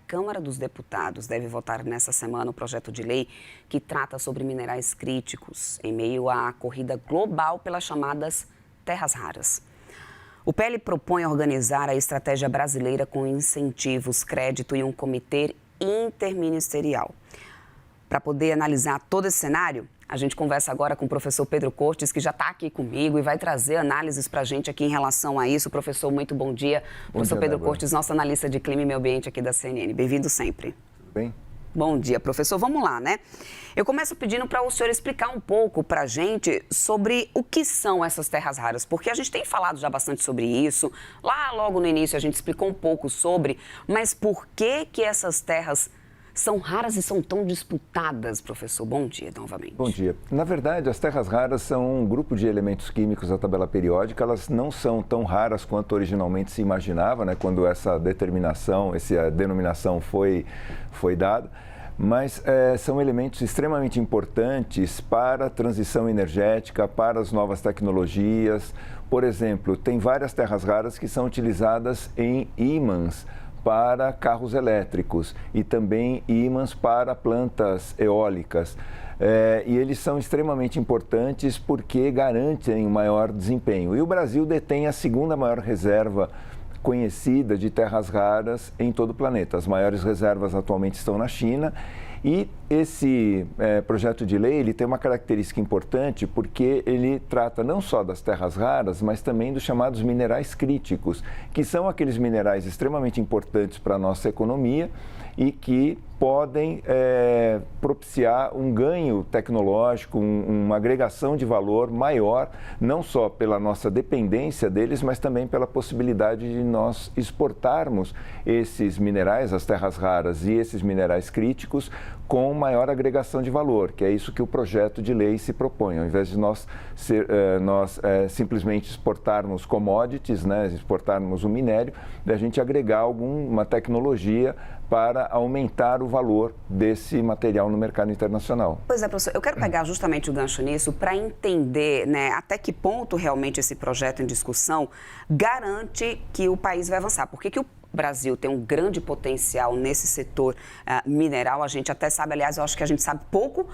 Câmara dos Deputados deve votar nessa semana o projeto de lei que trata sobre minerais críticos, em meio à corrida global pelas chamadas terras raras. O PL propõe organizar a estratégia brasileira com incentivos, crédito e um comitê interministerial. Para poder analisar todo esse cenário, a gente conversa agora com o professor Pedro Cortes, que já está aqui comigo e vai trazer análises para a gente aqui em relação a isso. Professor, muito bom dia. Professor Pedro Cortes, nosso analista de clima e meio ambiente aqui da CNN. Bem-vindo sempre. Tudo bem? Bom dia, professor. Vamos lá, né? Eu começo pedindo para o senhor explicar um pouco para a gente sobre o que são essas terras raras, porque a gente tem falado já bastante sobre isso. Lá, logo no início, a gente explicou um pouco sobre, mas por que essas terras são raras e são tão disputadas, professor? Bom dia, novamente. Bom dia. Na verdade, as terras raras são um grupo de elementos químicos da tabela periódica. Elas não são tão raras quanto originalmente se imaginava, né, quando essa determinação, essa denominação foi dada. Mas são elementos extremamente importantes para a transição energética, para as novas tecnologias. Por exemplo, tem várias terras raras que são utilizadas em ímãs para carros elétricos e também ímãs para plantas eólicas. E eles são extremamente importantes porque garantem um maior desempenho. E o Brasil detém a segunda maior reserva conhecida de terras raras em todo o planeta. As maiores reservas atualmente estão na China. E esse projeto de lei ele tem uma característica importante porque ele trata não só das terras raras, mas também dos chamados minerais críticos, que são aqueles minerais extremamente importantes para a nossa economia e que podem propiciar um ganho tecnológico, uma agregação de valor maior, não só pela nossa dependência deles, mas também pela possibilidade de nós exportarmos esses minerais, as terras raras e esses minerais críticos, com maior agregação de valor, que é isso que o projeto de lei se propõe. Ao invés de nós simplesmente exportarmos commodities, né, exportarmos o minério, a gente agregar alguma tecnologia para aumentar o valor desse material no mercado internacional. Pois é, professor, eu quero pegar justamente o gancho nisso para entender, né, até que ponto realmente esse projeto em discussão garante que o país vai avançar. Por que o Brasil tem um grande potencial nesse setor mineral? A gente até sabe, aliás, eu acho que a gente sabe pouco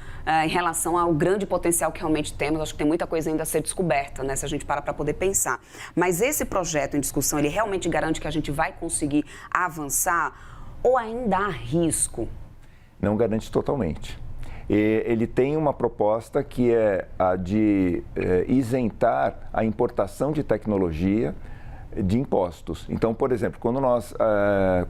em relação ao grande potencial que realmente temos. Acho que tem muita coisa ainda a ser descoberta, né, se a gente para poder pensar. Mas esse projeto em discussão, ele realmente garante que a gente vai conseguir avançar ou ainda há risco? Não garante totalmente. Ele tem uma proposta que é a de isentar a importação de tecnologia de impostos. Então, por exemplo, quando nós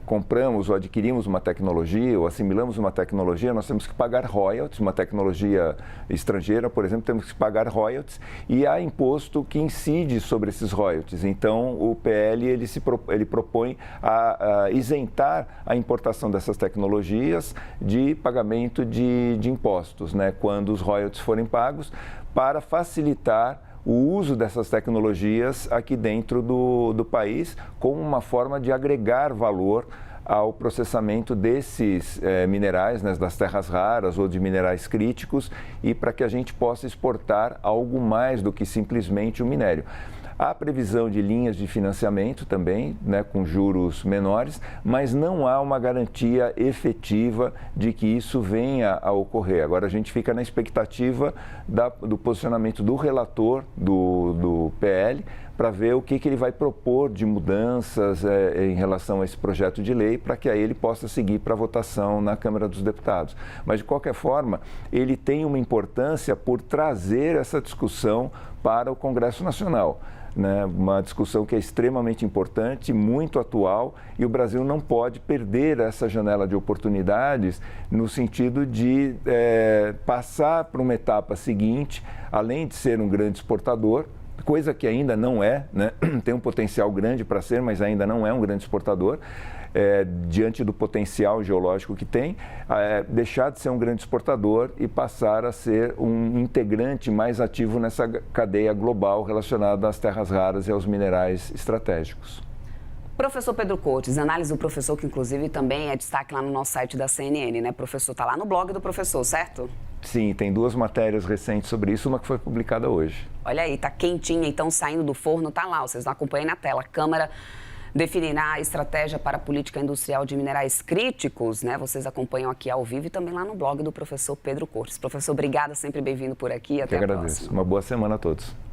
compramos ou adquirimos uma tecnologia ou assimilamos uma tecnologia, nós temos que pagar royalties. Uma tecnologia estrangeira, por exemplo, temos que pagar royalties e há imposto que incide sobre esses royalties. Então, o PL ele propõe a isentar a importação dessas tecnologias de pagamento de impostos, né, quando os royalties forem pagos, para facilitar o uso dessas tecnologias aqui dentro do país como uma forma de agregar valor ao processamento desses minerais, né, das terras raras ou de minerais críticos e para que a gente possa exportar algo mais do que simplesmente o minério. Há previsão de linhas de financiamento também, né, com juros menores, mas não há uma garantia efetiva de que isso venha a ocorrer. Agora, a gente fica na expectativa do posicionamento do relator do PL para ver o que ele vai propor de mudanças em relação a esse projeto de lei para que aí ele possa seguir para votação na Câmara dos Deputados. Mas, de qualquer forma, ele tem uma importância por trazer essa discussão para o Congresso Nacional. Né, uma discussão que é extremamente importante, muito atual, e o Brasil não pode perder essa janela de oportunidades no sentido de passar para uma etapa seguinte, além de ser um grande exportador, coisa que ainda não é, né, tem um potencial grande para ser, mas ainda não é um grande exportador, diante do potencial geológico que tem, deixar de ser um grande exportador e passar a ser um integrante mais ativo nessa cadeia global relacionada às terras raras e aos minerais estratégicos. Professor Pedro Cortes, análise do professor, que inclusive também é destaque lá no nosso site da CNN, né? Professor, está lá no blog do professor, certo? Sim, tem 2 matérias recentes sobre isso, uma que foi publicada hoje. Olha aí, tá quentinha, então saindo do forno, tá lá, vocês não acompanham na tela. Câmara definirá a estratégia para a política industrial de minerais críticos, né? Vocês acompanham aqui ao vivo e também lá no blog do professor Pedro Cortes. Professor, obrigada, sempre bem-vindo por aqui. Até a próxima. Uma boa semana a todos.